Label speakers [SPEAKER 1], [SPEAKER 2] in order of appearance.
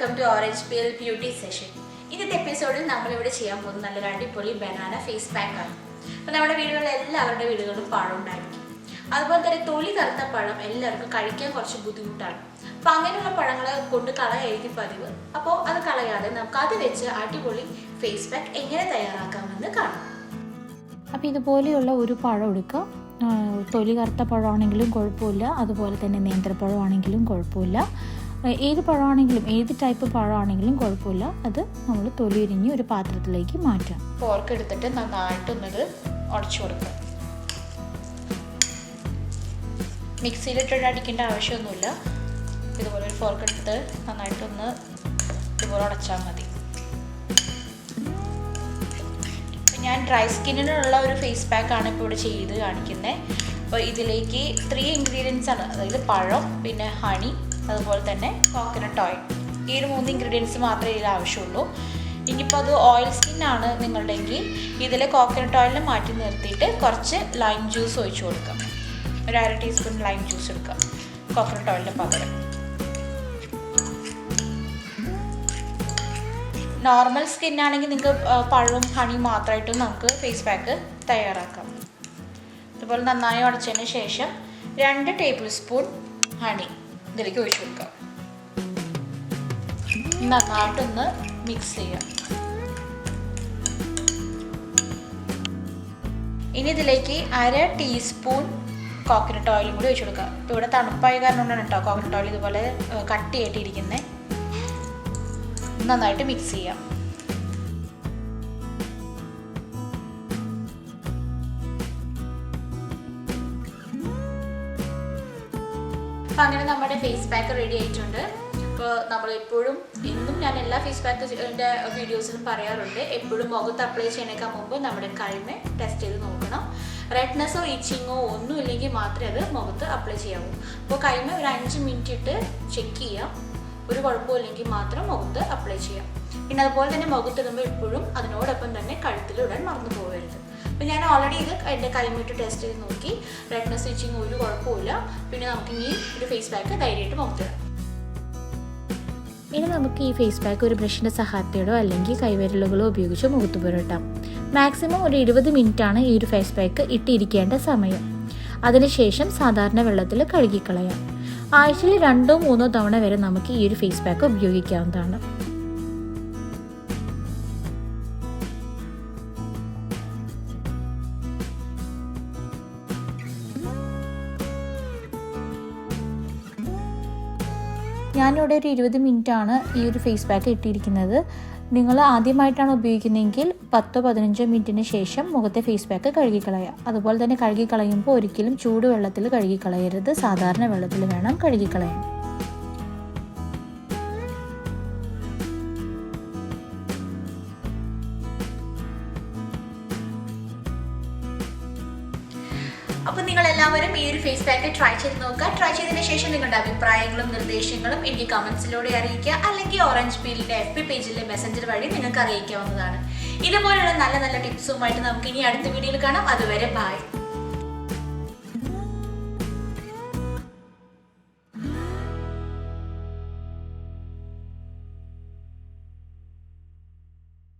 [SPEAKER 1] welcome to Orange Peel Beauty Session. ഇന്നത്തെ എപ്പിസോഡിൽ നമ്മളിവിടെ ചെയ്യാൻ പോകുന്നത് നല്ലൊരു അടിപൊളി ബനാന ഫേസ് പാക്ക് ആണ്. അപ്പോൾ നമ്മുടെ വീടുകളിൽ എല്ലാവരുടെ വീടുകളിലും പഴം ഉണ്ടായിരിക്കും. അതുപോലെ തന്നെ തൊലി കറുത്ത പഴം എല്ലാവർക്കും കഴിക്കാൻ കുറച്ച് ബുദ്ധിമുട്ടാണ്. അപ്പോൾ അങ്ങനെയുള്ള പഴങ്ങൾ കൊണ്ട് കളയായിരിക്കും പതിവ്. അപ്പോൾ അത് കളയാതെ നമുക്ക് അത് വെച്ച് അടിപൊളി ഫേസ് പാക്ക് എങ്ങനെ തയ്യാറാക്കാമെന്ന് കാണാം.
[SPEAKER 2] അപ്പോൾ ഇതുപോലെയുള്ള ഒരു പഴം എടുക്കുക. തൊലി കറുത്ത പഴമാണെങ്കിലും കുഴപ്പമില്ല, അതുപോലെ തന്നെ നേന്ത്രപ്പഴമാണെങ്കിലും കുഴപ്പമില്ല. ഏത് പഴമാണെങ്കിലും ഏത് ടൈപ്പ് പഴമാണെങ്കിലും കുഴപ്പമില്ല. അത് നമ്മൾ തൊലി ഉരിഞ്ഞ് ഒരു പാത്രത്തിലേക്ക് മാറ്റാം.
[SPEAKER 1] ഫോർക്ക് എടുത്തിട്ട് നന്നായിട്ടൊന്നത് ഉടച്ചു കൊടുക്കുക. മിക്സിയിലിട്ടിട്ട് അടിക്കേണ്ട ആവശ്യമൊന്നുമില്ല. ഇതുപോലെ ഒരു ഫോർക്ക് എടുത്ത് നന്നായിട്ടൊന്ന് ഇതുപോലെ ഉടച്ചാൽ മതി. ഞാൻ ഡ്രൈ സ്കിന്നിനുള്ള ഒരു ഫേസ് പാക്കാണ് ഇപ്പോൾ ഇവിടെ ചെയ്ത് കാണിക്കുന്നത്. അപ്പോൾ ഇതിലേക്ക് 3 ഇൻഗ്രീഡിയൻസ് ആണ്, അതായത് പഴം, പിന്നെ ഹണി, അതുപോലെ തന്നെ കോക്കനട്ട് ഓയിൽ. ഈ ഒരു 3 ഇൻഗ്രീഡിയൻസ് മാത്രമേ ഇതിൽ ആവശ്യമുള്ളൂ. ഇനിയിപ്പോൾ അത് ഓയിൽ സ്കിന്നാണ് നിങ്ങളുടെങ്കിൽ ഇതിൽ കോക്കനട്ട് ഓയിലിനെ മാറ്റി നിർത്തിയിട്ട് കുറച്ച് ലൈം ജ്യൂസ് ഒഴിച്ച് കൊടുക്കാം. ഒരു 1/2 ടീസ്പൂൺ ലൈം ജ്യൂസ് എടുക്കാം കോക്കനട്ട് ഓയിലിന് പകരം. നോർമൽ സ്കിന്നാണെങ്കിൽ നിങ്ങൾക്ക് പഴവും ഹണി മാത്രമായിട്ടും നമുക്ക് ഫേസ് പാക്ക് തയ്യാറാക്കാം. അതുപോലെ നന്നായി ഉടച്ചതിന് ശേഷം 2 ടേബിൾ സ്പൂൺ ഹണി ഇതിലേക്ക് ഒഴിച്ചു കൊടുക്കാം. നന്നായിട്ടൊന്ന് മിക്സ് ചെയ്യാം. ഇനി ഇതിലേക്ക് 1/2 ടീസ്പൂൺ കോക്കനട്ട് ഓയിലും കൂടി ഒഴിച്ചു കൊടുക്കാം. ഇപ്പോൾ ഇവിടെ തണുപ്പായ കാരണം കൊണ്ടാണ് കേട്ടോ കോക്കനട്ട് ഓയിൽ ഇതുപോലെ കട്ടിയായിട്ടിരിക്കുന്നത്. നന്നായിട്ട് മിക്സ് ചെയ്യാം. അപ്പോൾ അങ്ങനെ നമ്മുടെ ഫേസ് പാക്ക് റെഡി ആയിട്ടുണ്ട്. അപ്പോൾ നമ്മളെപ്പോഴും എന്നും ഞാൻ എല്ലാ ഫേസ് പാക്കിൻ്റെ വീഡിയോസിലും പറയാറുണ്ട്, എപ്പോഴും മുഖത്ത് അപ്ലൈ ചെയ്യുന്നതിനേക്കാൾ മുമ്പ് നമ്മുടെ കൈമേ ടെസ്റ്റ് ചെയ്ത് നോക്കണം. റെഡ്നെസ്സോ ഇച്ചിങ്ങോ ഒന്നും ഇല്ലെങ്കിൽ മാത്രമേ അത് മുഖത്ത് അപ്ലൈ ചെയ്യാവൂ. അപ്പോൾ കൈമേ ഒരു 5 മിനിറ്റ് ഇട്ട് ചെക്ക് ചെയ്യാം. ഒരു കുഴപ്പമില്ലെങ്കിൽ മാത്രം മുഖത്ത് അപ്ലൈ ചെയ്യാം. പിന്നെ അതുപോലെ തന്നെ മുഖത്തിടുമ്പോൾ എപ്പോഴും അതിനോടൊപ്പം തന്നെ കഴുത്തിലിടാൻ മറന്നു പോകരുത്. അപ്പോൾ ഞാൻ ഓൾറെഡി ഇത് എൻ്റെ കൈമിട്ട് ടെസ്റ്റ് ചെയ്ത് നോക്കി, റെഡ്നെസ് സ്റ്റിച്ചിങ് ഒരു കുഴപ്പമില്ല. പിന്നെ നമുക്കിനി ഒരു ഫേസ് പാക്ക് ധൈര്യമായിട്ട് മുഖത്തിടാം.
[SPEAKER 2] ഇനി നമുക്ക് ഈ ഫേസ് പാക്ക് ഒരു ബ്രഷിൻ്റെ സഹായത്തോടോ അല്ലെങ്കിൽ കൈവിരലുകളോ ഉപയോഗിച്ച് മുഖത്ത് പുരട്ടാം. മാക്സിമം ഒരു 20 മിനിറ്റാണ് ഈ ഒരു ഫേസ് പാക്ക് ഇട്ടിരിക്കേണ്ട സമയം. അതിനുശേഷം സാധാരണ വെള്ളത്തിൽ കഴുകിക്കളയാം. ആഴ്ചയിൽ 2-3 തവണ വരെ നമുക്ക് ഈ ഒരു ഫേസ് പാക്ക് ഉപയോഗിക്കാവുന്നതാണ്. ഞാനിവിടെ ഒരു 20 മിനിറ്റാണ് ഈ ഒരു ഫേസ് പാക്ക് ഇട്ടിരിക്കുന്നത്. നിങ്ങൾ ആദ്യമായിട്ടാണ് ഉപയോഗിക്കുന്നതെങ്കിൽ 10-15 മിനിറ്റിന് ശേഷം മുഖത്തെ ഫേസ് പാക്ക് കഴുകിക്കളയുക. അതുപോലെ തന്നെ കഴുകിക്കളയുമ്പോൾ ഒരിക്കലും ചൂടുവെള്ളത്തിൽ കഴുകിക്കളയരുത്, സാധാരണ വെള്ളത്തിൽ വേണം കഴുകിക്കളയാൻ.
[SPEAKER 1] അപ്പോൾ നിങ്ങളെല്ലാവരും ഈ ഒരു ഫേസ് പാക്ക് ട്രൈ ചെയ്ത് നോക്കുക. ട്രൈ ചെയ്തതിന് ശേഷം നിങ്ങളുടെ അഭിപ്രായങ്ങളും നിർദ്ദേശങ്ങളും എനിക്ക് കമൻസിലൂടെ അറിയിക്കുക, അല്ലെങ്കിൽ ഓറഞ്ച് പീലിൻ്റെ FB പേജിലെ മെസ്സഞ്ചർ വഴി നിങ്ങൾക്ക് അറിയിക്കാവുന്നതാണ്. ഇതുപോലുള്ള നല്ല നല്ല ടിപ്സുമായിട്ട് നമുക്ക് ഇനി അടുത്ത വീഡിയോയിൽ കാണാം. അതുവരെ ബൈ.